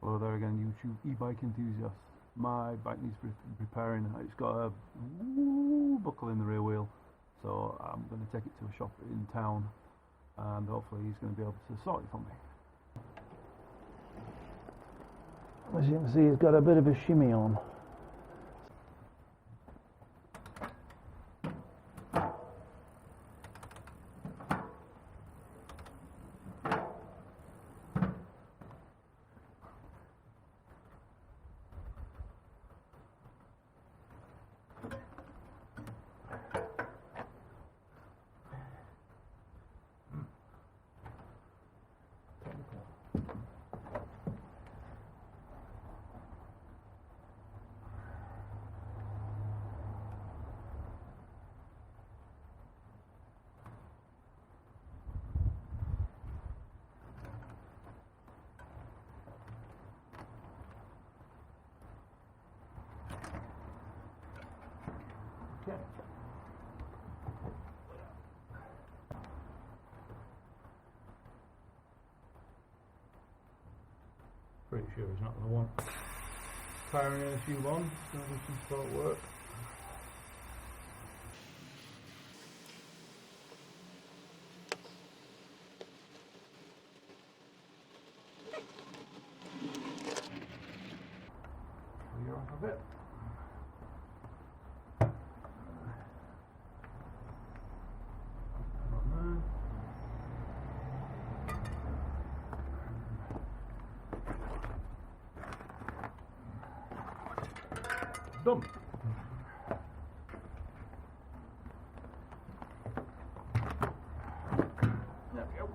Hello there again, YouTube e-bike enthusiasts. My bike needs repairing. It's got a buckle in the rear wheel, so I'm going to take it to a shop in town and hopefully he's going to be able to sort it for me. As you can see, he's got a bit of a shimmy on. Okay. Pretty sure he's not going to want firing in a few on, so do some sport work. Clear off a bit. Done. There we go.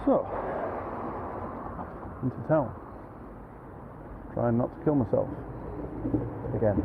So, into town. Trying not to kill myself again.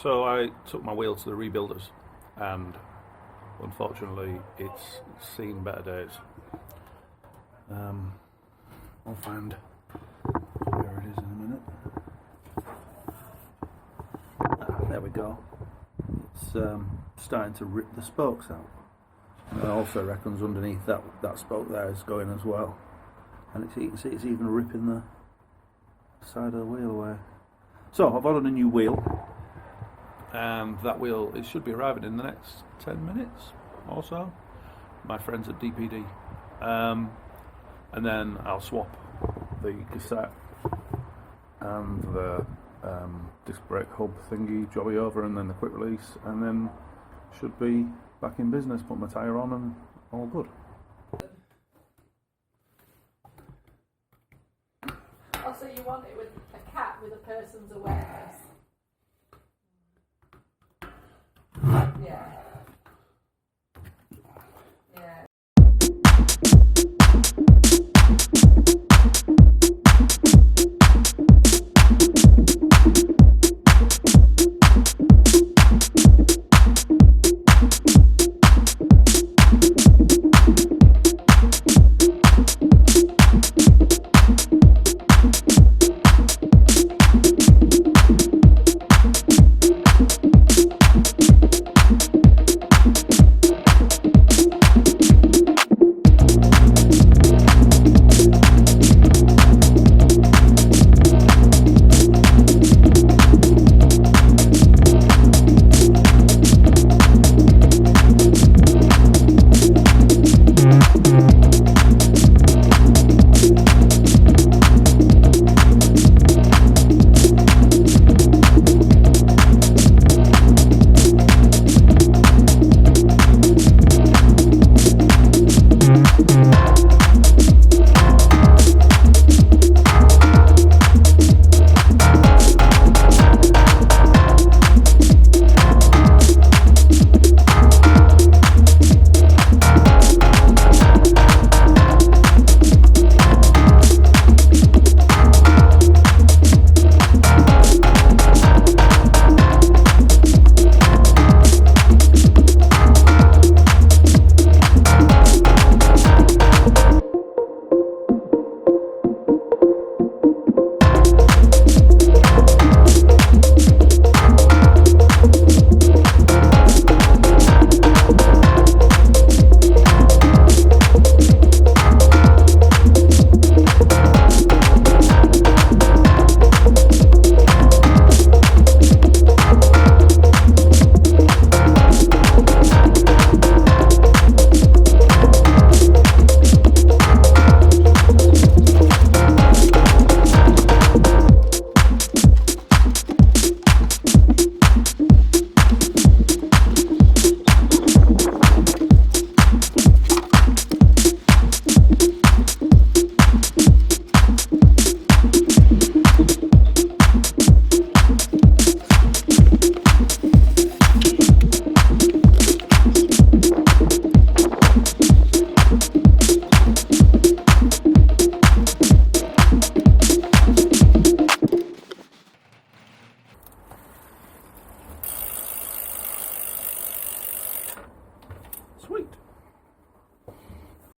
So I took my wheel to the rebuilders and unfortunately it's seen better days. I'll find where it is in a minute. There we go. It's starting to rip the spokes out. And it also reckons underneath that spoke there is going as well. And you can see it's even ripping the side of the wheel away. So I've ordered a new wheel, and that wheel, it should be arriving in the next 10 minutes or so. My friends at DPD. And then I'll swap the cassette and the disc brake hub thingy jobby over, and then the quick release, and then should be back in business, put my tyre on and all good. Oh, so you want it with a cat with a person's awareness? Yeah.